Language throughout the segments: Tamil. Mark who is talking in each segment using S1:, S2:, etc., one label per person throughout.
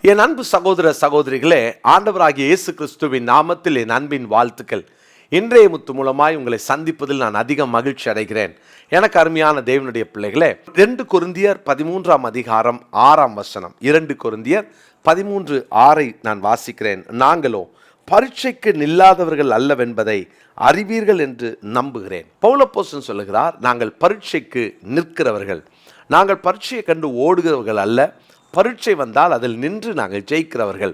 S1: என் அன்பு சகோதர சகோதரிகளே, ஆண்டவராகிய இயேசு கிறிஸ்துவின் நாமத்தில் என் அன்பின் வாழ்த்துக்கள். இன்றைய முத்து மூலமாய் உங்களை சந்திப்பதில் நான் அதிக மகிழ்ச்சி அடைகிறேன். எனக்கு அருமையான தேவனுடைய பிள்ளைகளே, 2 கொரிந்தியர் 13ஆம் அதிகாரம் 6ஆம் வசனம், 2 கொரிந்தியர் 13:6 நான் வாசிக்கிறேன். நாங்களோ பரீட்சைக்கு நில்லாதவர்கள் அல்லவென்பதை அறிவீர்கள் என்று நம்புகிறேன். பவுல் அப்போஸ்தலன் சொல்லுகிறார், நாங்கள் பரீட்சைக்கு நிற்கிறவர்கள், நாங்கள் பரீட்சையை கண்டு ஓடுகிறவர்கள் அல்ல. பரீட்சை வந்தால் அதில் நின்று நாங்கள் ஜெயிக்கிறவர்கள்.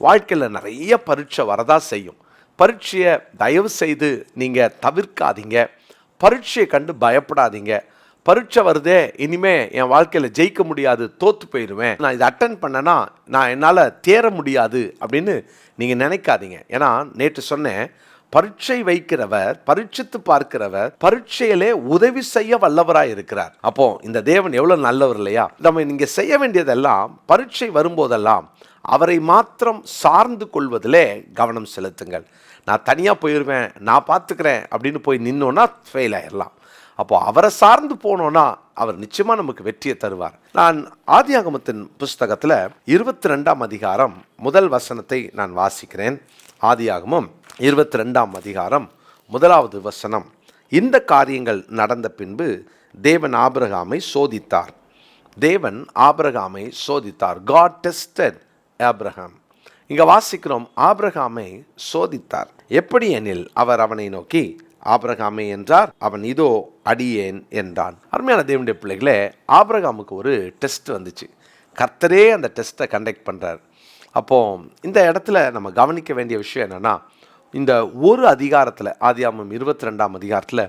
S1: வாழ்க்கையில் நிறைய பரீட்சை வரதா செய்யும். பரீட்சையை தயவு செய்து நீங்கள் தவிர்க்காதீங்க. பரீட்சையை கண்டு பயப்படாதீங்க. பரீட்சை வருதே, இனிமே என் வாழ்க்கையில் ஜெயிக்க முடியாது, தோற்று போயிடுவேன், நான் இதை அட்டன் பண்ணனா நான் என்னால் தேர முடியாது அப்படின்னு நீங்கள் நினைக்காதீங்க. ஏன்னா நேற்று சொன்னேன், பரீட்சை வைக்கிறவர், பரீட்சித்து பார்க்கிறவர் பரீட்சையிலே உதவி செய்ய வல்லவராய் இருக்கிறார். அப்போ இந்த தேவன் எவ்வளவு நல்லவர் இல்லையா? நம்ம நீங்க செய்ய வேண்டியதெல்லாம் பரீட்சை வரும்போதெல்லாம் அவரை மாத்திரம் சார்ந்து கொள்வதிலே கவனம் செலுத்துங்கள். நான் தனியாக போயிடுவேன், நான் பார்த்துக்கிறேன் அப்படின்னு போய் நின்னோன்னா ஃபெயில் ஆயிடலாம். அப்போ அவரை சார்ந்து போனோன்னா அவர் நிச்சயமா நமக்கு வெற்றியை தருவார். நான் ஆதியாகமத்தின் புஸ்தகத்தில் 22ஆம் அதிகாரம் முதல் வசனத்தை நான் வாசிக்கிறேன். ஆதியாகமம் 22ஆம் அதிகாரம் 1வது வசனம். இந்த காரியங்கள் நடந்த பின்பு தேவன் ஆபிரகாமை சோதித்தார். தேவன் ஆபிரகாமை சோதித்தார். God tested Abraham. இங்க வாசிக்கிறோம், ஆபிரகாமை சோதித்தார். எப்படி எனில், அவர் அவனை நோக்கி ஆபிரகாமே என்றார், அவன் இதோ அடியேன் என்றான். அருமையான தேவனுடைய பிள்ளைகளே, ஆபிரகாமுக்கு ஒரு டெஸ்ட் வந்துச்சு. கர்த்தரே அந்த டெஸ்ட்டை கண்டக்ட் பண்றார். அப்போ இந்த இடத்துல நம்ம கவனிக்க வேண்டிய விஷயம் என்னன்னா, இந்த ஒரு அதிகாரத்தில், ஆதியாகமம் 22ஆம் அதிகாரத்தில்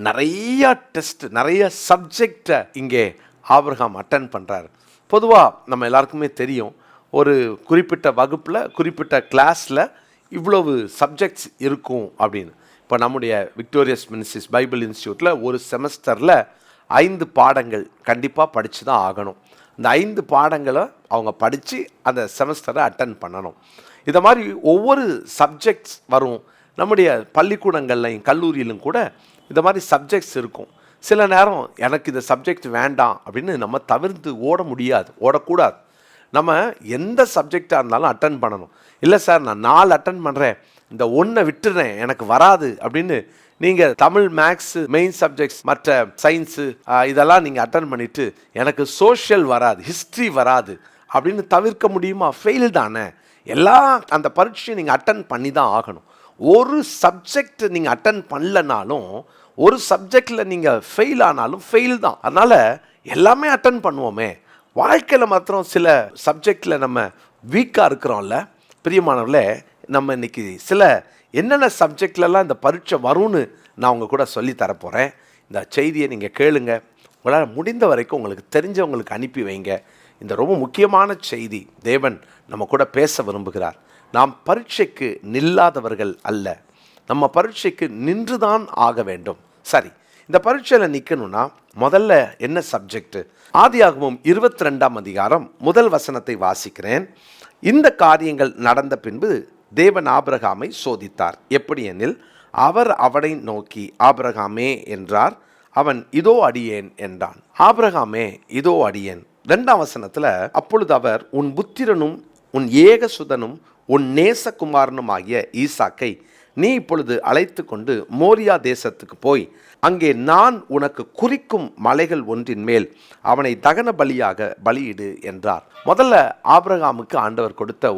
S1: நிறைய டெஸ்ட், நிறைய சப்ஜெக்டை இங்கே ஆபிரகாம் அட்டன் பண்ணுறார். பொதுவாக நம்ம எல்லாருக்குமே தெரியும், ஒரு குறிப்பிட்ட வகுப்பில், குறிப்பிட்ட கிளாஸில் இவ்வளவு சப்ஜெக்ட்ஸ் இருக்கும் அப்படின்னு. இப்போ நம்முடைய விக்டோரியஸ் மினிஸ்ட்ரிஸ் பைபிள் இன்ஸ்டியூட்டில் ஒரு செமஸ்டரில் 5 பாடங்கள் கண்டிப்பாக படித்து தான் ஆகணும். இந்த 5 பாடங்களை அவங்க படித்து அந்த செமஸ்டரை அட்டன் பண்ணணும். இதை மாதிரி ஒவ்வொரு சப்ஜெக்ட்ஸ் வரும். நம்முடைய பள்ளிக்கூடங்கள்லையும் கல்லூரியிலும் கூட இந்த மாதிரி சப்ஜெக்ட்ஸ் இருக்கும். சில நேரம் எனக்கு இந்த சப்ஜெக்ட் வேண்டாம் அப்படின்னு நம்ம தவிர்த்து ஓடக்கூடாது. நம்ம எந்த சப்ஜெக்டாக இருந்தாலும் அட்டன் பண்ணணும். இல்லை சார், நான் 4 அட்டன் பண்ணுறேன், இந்த 1 விட்டுறேன், எனக்கு வராது அப்படின்னு நீங்கள் தமிழ், மேக்ஸு, மெயின் சப்ஜெக்ட்ஸ், மற்ற சயின்ஸு இதெல்லாம் நீங்கள் அட்டன் பண்ணிவிட்டு எனக்கு சோஷியல் வராது, ஹிஸ்ட்ரி வராது அப்படின்னு தவிர்க்க முடியுமா? ஃபெயில் தானே. அந்த பரீட்சையை நீங்கள் அட்டன் பண்ணி தான் ஆகணும். ஒரு சப்ஜெக்ட் நீங்கள் அட்டன் பண்ணலனாலும், ஒரு சப்ஜெக்டில் நீங்கள் ஃபெயில் ஆனாலும் ஃபெயில் தான். அதனால் எல்லாமே அட்டன் பண்ணுவோமே. வாழ்க்கையில் மாத்திரம் சில சப்ஜெக்டில் நம்ம வீக்காக இருக்கிறோம்ல பிரியமானவர்களே. நம்ம இன்னைக்கு சில என்னென்ன சப்ஜெக்ட்லலாம் இந்த பரீட்சை வரும்னு நான் உங்கள் கூட சொல்லி தரப்போகிறேன். இந்த செய்தியை நீங்கள் கேளுங்க. உங்களால் முடிந்த வரைக்கும் உங்களுக்கு தெரிஞ்சவங்களுக்கு அனுப்பி வைங்க. இந்த ரொம்ப முக்கியமான செய்தி தேவன் நம்ம கூட பேச விரும்புகிறார். நாம் பரீட்சைக்கு நில்லாதவர்கள் அல்ல, நம்ம பரீட்சைக்கு நின்றுதான் ஆக வேண்டும். சரி, இந்த பரீட்சையில் நிற்கணும்னா முதல்ல என்ன சப்ஜெக்ட்? ஆதியாகமம் 22ஆம் அதிகாரம் முதல் வசனத்தை வாசிக்கிறேன். இந்த காரியங்கள் நடந்த பின்பு தேவன் ஆபிரகாமை சோதித்தார். எப்படி எனில், அவர் அவனை நோக்கி ஆபிரகாமே என்றார், அவன் இதோ அடியேன் என்றான். ஆபிரகாமே இதோ அடியேன். 2ஆம் வசனத்தில், அப்பொழுது அவர், உன் புத்திரனும் உன் ஏகசுதனும் உன் நேசகுமாரனும் ஆகிய ஈசாக்கை நீ இப்பொழுது அழைத்து கொண்டு மோரியா தேசத்துக்கு போய் அங்கே நான் உனக்கு குறிக்கும் மலைகள் ஒன்றின் மேல் அவனை தகன பலியாக பலியிடு என்றார். முதல்ல ஆபிரகாமுக்கு ஆண்டவர் கொடுத்த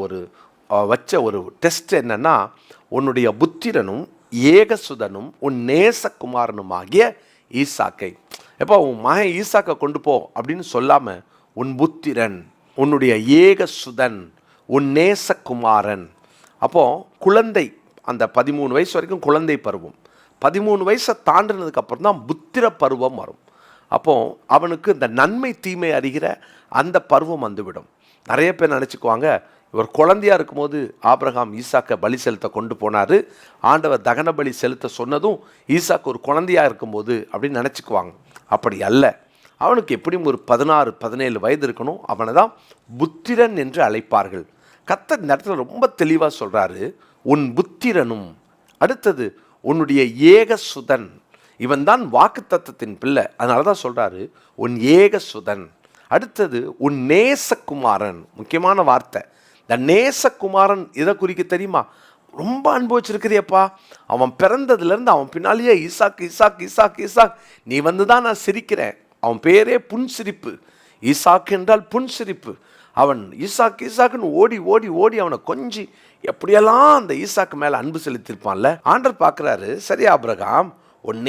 S1: வச்ச ஒரு டெஸ்ட் என்னன்னா, உன்னுடைய புத்திரனும் ஏகசுதனும் உன் நேசகுமாரனும் ஆகிய ஈசாக்கை. எப்போ உன் மகன் ஈசாக்கை கொண்டு போ அப்படின்னு சொல்லாமல், உன் புத்திரன், உன்னுடைய ஏகசுதன், உன் நேசகுமாரன். அப்போது குழந்தை, அந்த 13 வயசு வரைக்கும் குழந்தை பருவம், 13 வயசை தாண்டினதுக்கப்புறம் தான் புத்திர பருவம் வரும். அப்போது அவனுக்கு இந்த நன்மை தீமை அறிகிற அந்த பருவம் வந்துவிடும். நிறைய பேர் நினச்சிக்குவாங்க, இவர் குழந்தையாக இருக்கும்போது ஆபிரகாம் ஈசாக்கை பலி செலுத்த கொண்டு போனார், ஆண்டவர் தகன பலி செலுத்த சொன்னதும் ஈசாக்கு ஒரு குழந்தையாக இருக்கும்போது அப்படின்னு நினச்சிக்குவாங்க. அப்படி அல்ல. அவனுக்கு எப்படியும் ஒரு 16-17 வயது இருக்கணும். அவனை தான் புத்திரன் என்று அழைப்பார்கள். கர்த்தர் இந்த இடத்துல ரொம்ப தெளிவாக சொல்கிறாரு, உன் புத்திரனும், அடுத்தது உன்னுடைய ஏகசுதன். இவன் தான் வாக்குத்தத்தத்தின் பிள்ளை, அதனால தான் சொல்கிறாரு உன் ஏகசுதன். அடுத்தது உன் நேசகுமாரன். முக்கியமான வார்த்தை. இந்த நேசகுமாரன் இதை குறிக்க தெரியுமா? ரொம்ப அன்பு வச்சிருக்கிறியப்பா, அவன் பிறந்ததுலேருந்து அவன் பின்னாலேயே ஈசாக் ஈசாக் ஈசாக் ஈசாக், நீ வந்து தான் நான் சிரிக்கிறேன். அவன் பேரே புன்சிரிப்பு. ஈசாக் என்றால் புன்சிரிப்பு. அவன் ஈசாக் ஈசாக்குன்னு ஓடி ஓடி ஓடி அவனை கொஞ்சி எப்படியெல்லாம் அந்த ஈசாக்கு மேலே அன்பு செலுத்திருப்பான்ல. ஆண்டவர் பார்க்குறாரு, சரி ஆபிரகாம், உன்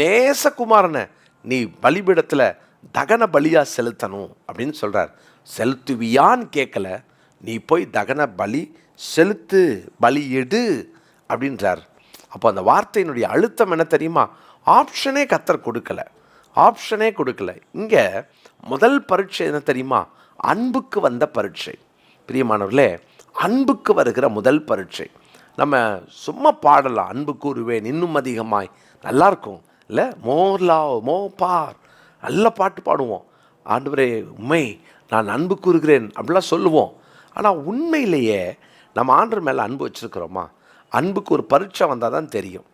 S1: நேசகுமாரனை நீ பலிபீடத்தில் தகன பலியாக செலுத்தணும் அப்படின்னு சொல்கிறார். செலுத்துவியான்னு கேட்கல, நீ போய் தகன பலி செலுத்து, பலி எடு அப்படின்றார். அப்போ அந்த வார்த்தையினுடைய அழுத்தம் என்ன தெரியுமா? ஆப்ஷனே கர்த்தர் கொடுக்கல. இங்கே முதல் பரீட்சை என்ன தெரியுமா? அன்புக்கு வந்த பரீட்சை. பிரியமானவர்களே, அன்புக்கு வருகிற முதல் பரீட்சை. நம்ம சும்மா பாடலாம், அன்பு கூறுவேன் இன்னும் அதிகமாய், நல்லா இருக்கும் இல்லை? மோர் லவ் மோர் பார், நல்ல பாட்டு பாடுவோம். ஆண்டவரே உண்மை நான் அன்பு கூறுகிறேன் அப்படிலாம் சொல்லுவோம். ஆனால் உண்மையிலேயே நம்ம ஆண்டவர் மேலே அன்பு வச்சுருக்கிறோமா? அன்புக்கு ஒரு பரீட்சை வந்தால் தான் தெரியும்.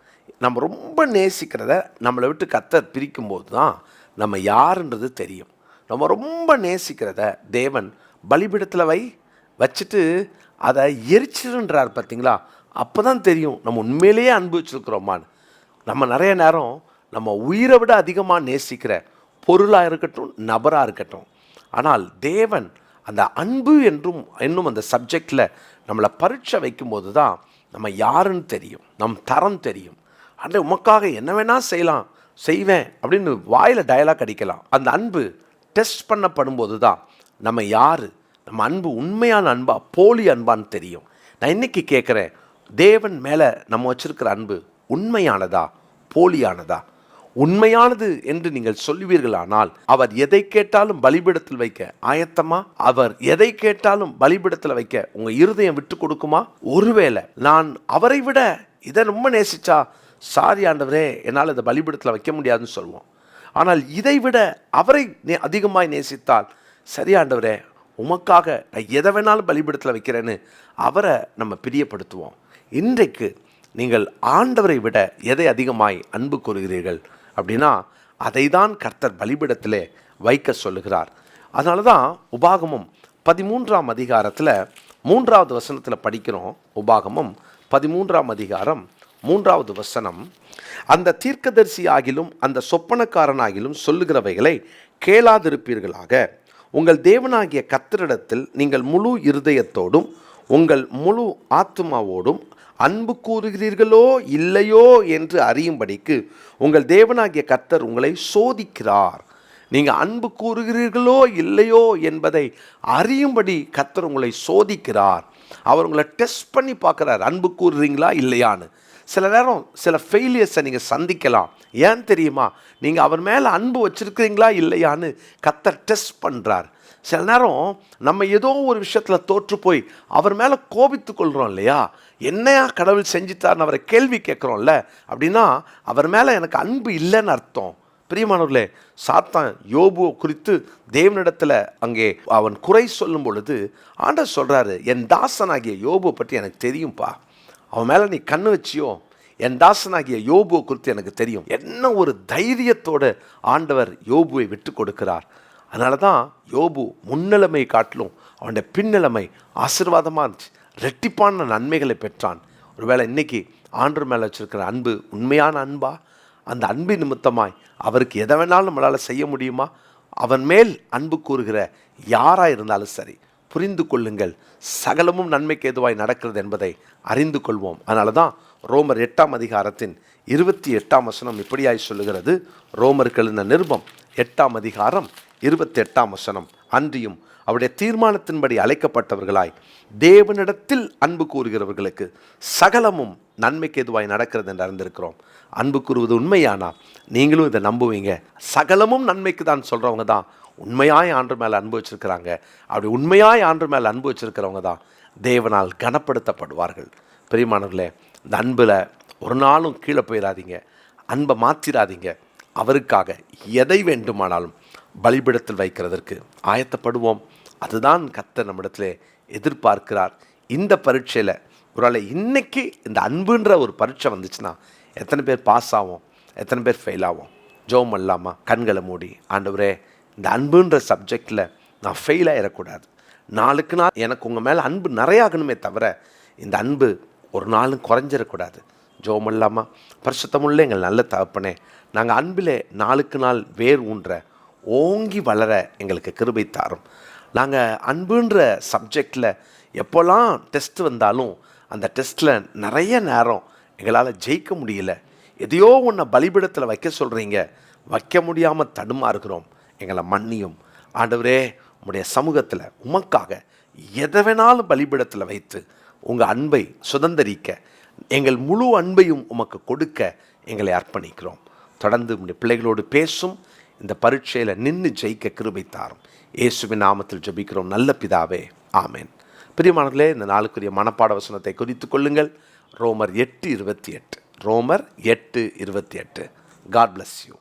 S1: நம்ம ரொம்ப நேசிக்கிறத நம்மளை விட்டு கர்த்தர் பிரிக்கும்போது தான் நம்ம யாருன்றது தெரியும். நம்ம ரொம்ப நேசிக்கிறத தேவன் பலிபீடத்தில் வச்சுட்டு அதை எரிச்சிருன்றார் பார்த்தீங்களா? அப்போ தான் தெரியும் நம்ம உண்மையிலேயே அன்பு வச்சுருக்கிறோமான்னு. நம்ம நிறைய நேரம் நம்ம உயிரை விட அதிகமாக நேசிக்கிற பொருளாக இருக்கட்டும், நபராக இருக்கட்டும், ஆனால் தேவன் அந்த அன்பு என்னும் அந்த சப்ஜெக்டில் நம்மளை பரீட்சை வைக்கும்போது தான் நம்ம யாருன்னு தெரியும், நம் தரம் தெரியும். அன்றை உமக்காக என்ன வேணால் செய்வேன் அப்படின்னு வாயில் டயலாக் அடிக்கலாம். அந்த அன்பு டெஸ்ட் பண்ணப்படும்போது தான் நம்ம யார், நம்ம அன்பு உண்மையான அன்பா போலி அன்பான்னு தெரியும். நான் இன்றைக்கி கேட்குறேன், தேவன் மேலே நம்ம வச்சிருக்கிற அன்பு உண்மையானதா போலியானதா? உண்மையானது என்று நீங்கள் சொல்லுவீர்களானால் அவர் எதை கேட்டாலும் பலிபீடத்தில் வைக்க ஆயத்தமா? அவர் எதை கேட்டாலும் பலிபீடத்தில் வைக்க உங்கள் இருதயம் விட்டு கொடுக்குமா? ஒருவேளை நான் அவரை விட இதை ரொம்ப நேசிச்சா, சாரி ஆண்டவரே என்னால் இதை பலிபீடத்தில் வைக்க முடியாதுன்னு சொல்லுவோம். ஆனால் இதை விட அவரை அதிகமாய் நேசித்தால், சரி ஆண்டவரே உமக்காக நான் எதை வேணாலும் பலிபீடத்தில் வைக்கிறேன்னு அவரை நம்ம பிரியப்படுத்துவோம். இன்றைக்கு நீங்கள் ஆண்டவரை விட எதை அதிகமாய் அன்பு கூறுகிறீர்கள் அப்படின்னா அதை தான் கர்த்தர் பலிபீடத்திலே வைக்க சொல்லுகிறார். அதனால தான் உபாகமம் 13ஆம் அதிகாரத்தில் 3வது வசனத்தில் படிக்கிறோம். உபாகமம் 13ஆம் அதிகாரம் 3வது வசனம், அந்த தீர்க்கதரிசி ஆகிலும் அந்த சொப்பனக்காரனாகிலும் சொல்லுகிறவைகளை கேளாதிருப்பீர்களாக. உங்கள் தேவனாகிய கர்த்தரிடத்தில் நீங்கள் முழு இருதயத்தோடும் உங்கள் முழு ஆத்துமாவோடும் அன்பு கூறுகிறீர்களோ இல்லையோ என்று அறியும்படிக்கு உங்கள் தேவனாகிய கர்த்தர் உங்களை சோதிக்கிறார். நீங்கள் அன்பு கூறுகிறீர்களோ இல்லையோ என்பதை அறியும்படி கர்த்தர் உங்களை சோதிக்கிறார். அவர் உங்களை டெஸ்ட் பண்ணி பார்க்குறார், அன்பு கூறுறீங்களா இல்லையான்னு. சில நேரம் சில ஃபெயிலியர்ஸை நீங்கள் சந்திக்கலாம். ஏன் தெரியுமா? நீங்கள் அவர் மேலே அன்பு வச்சுருக்கிறீங்களா இல்லையான்னு கர்த்தர் டெஸ்ட் பண்ணுறார். சில நேரம் நம்ம ஏதோ ஒரு விஷயத்தில் தோற்று போய் அவர் மேலே கோபித்து கொள்கிறோம் இல்லையா? என்னையா கடவுள் செஞ்சிட்டார்னு அவரை கேள்வி கேட்குறோம்ல, அப்படின்னா அவர் மேலே எனக்கு அன்பு இல்லைன்னு அர்த்தம். பிரியமானவர்களே, சாத்தான் யோபு குறித்து தேவனிடத்தில் அங்கே அவன் குறை சொல்லும் பொழுது ஆண்டவர் சொல்கிறாரு, என் தாசனாகிய யோபுவை பற்றி எனக்கு தெரியும்ப்பா, அவன் மேலே நீ கண்ணு வச்சியோ, என் தாசனாகிய யோபுவை குறித்து எனக்கு தெரியும். என்ன ஒரு தைரியத்தோடு ஆண்டவர் யோபுவை விட்டு கொடுக்கிறார். அதனால தான் யோபு முன்னிலைமை காட்டிலும் அவனுடைய பின்னிலைமை ஆசீர்வாதமாக இருந்துச்சு, ரெட்டிப்பான நன்மைகளை பெற்றான். ஒருவேளை இன்னைக்கு ஆண்டவர் மேலே வச்சிருக்கிற அன்பு உண்மையான அன்பா? அந்த அன்பின் நிமித்தமாய் அவருக்கு எதை வேணாலும் நம்மளால் செய்ய முடியுமா? அவன் மேல் அன்பு கூறுகிற யாராக இருந்தாலும் சரி, புரிந்து கொள்ளுங்கள், சகலமும் நன்மைக்கு ஏதுவாய் நடக்கிறது என்பதை அறிந்து கொள்வோம். அதனால தான் ரோமர் 8ஆம் அதிகாரத்தின் 28ஆம் வசனம் இப்படியாய் சொல்லுகிறது. ரோமருக்கு எழுதின நிருபம் 8ஆம் அதிகாரம் 28ஆம் வசனம், அன்றியும் அவருடைய தீர்மானத்தின்படி அழைக்கப்பட்டவர்களாய் தேவனிடத்தில் அன்பு கூறுகிறவர்களுக்கு சகலமும் நன்மைக்கு எதுவாய் நடக்கிறது என்று அறிந்திருக்கிறோம். அன்பு கூறுவது உண்மையானா நீங்களும் இதை நம்புவீங்க. சகலமும் நன்மைக்கு தான் சொல்கிறவங்க தான் உண்மையாய் ஆண்டு மேலே அன்பு வச்சுருக்கிறாங்க. அப்படி உண்மையாய் ஆண்டு மேலே அன்பு வச்சுருக்கிறவங்க தான் தேவனால் கனப்படுத்தப்படுவார்கள். பிரியமானவர்களே, இந்த அன்பில் ஒரு நாளும் கீழே போயிடாதீங்க, அன்பை மாற்றிடாதீங்க. அவருக்காக எதை வேண்டுமானாலும் பலிபீடத்தில் வைக்கிறதற்கு ஆயத்தப்படுவோம். அதுதான் கர்த்தர் நம்மிடத்திலே எதிர்பார்க்கிறார். இந்த பரீட்சையில் ஒருவேளை இன்னைக்கு இந்த அன்புன்ற ஒரு பரீட்சை வந்துச்சுன்னா எத்தனை பேர் பாஸ் ஆகும், எத்தனை பேர் ஃபெயில் ஆகும்? ஜெபம் பண்ணலாமா? கண்களை மூடி, ஆண்டவரே இந்த அன்புன்ற சப்ஜெக்டில் நான் ஃபெயில் ஆகிடக்கூடாது, நாளுக்கு நாள் எனக்கு உங்கள் மேலே அன்பு நிறையாகணுமே தவிர இந்த அன்பு ஒரு நாளும் குறைஞ்சிடக்கூடாது. ஜெபமில்லாமா? பரிசுத்தமுள்ள எங்கள் நல்ல தகப்பனே, நாங்கள் அன்பிலே நாளுக்கு நாள் வேர் ஊன்ற ஓங்கி வளர எங்களுக்கு கிருபை தாரும். நாங்கள் அன்புன்ற சப்ஜெக்டில் எப்போல்லாம் டெஸ்ட் வந்தாலும் அந்த டெஸ்ட்டில் நிறைய நேரம் எங்களால் ஜெயிக்க முடியல. எதையோ ஒன்றை பலிபீடத்தில் வைக்க சொல்கிறீங்க, வைக்க முடியாமல் தடுமாறுகிறோம். எங்களை மன்னியும் ஆண்டவரே. உம்முடைய சமூகத்தில் உமக்காக எதை வேணாலும் பலிபீடத்தில் வைத்து உங்கள் அன்பை சுதந்தரிக்க, எங்கள் முழு அன்பையும் உமக்கு கொடுக்க எங்களை அர்ப்பணிக்கிறோம். தொடர்ந்து உம்முடைய பிள்ளைகளோடு பேசும். இந்த பரீட்சையில் நின்று ஜெயிக்க கிருபை தாரும். இயேசுவின் நாமத்தில் ஜெபிக்கிறோம் நல்ல பிதாவே, ஆமேன். பிரியமானவர்களே, இந்த நாளுக்குரிய மனப்பாட வசனத்தை குறித்து கொள்ளுங்கள். ரோமர் 8:28. ரோமர் 8:28. God bless you.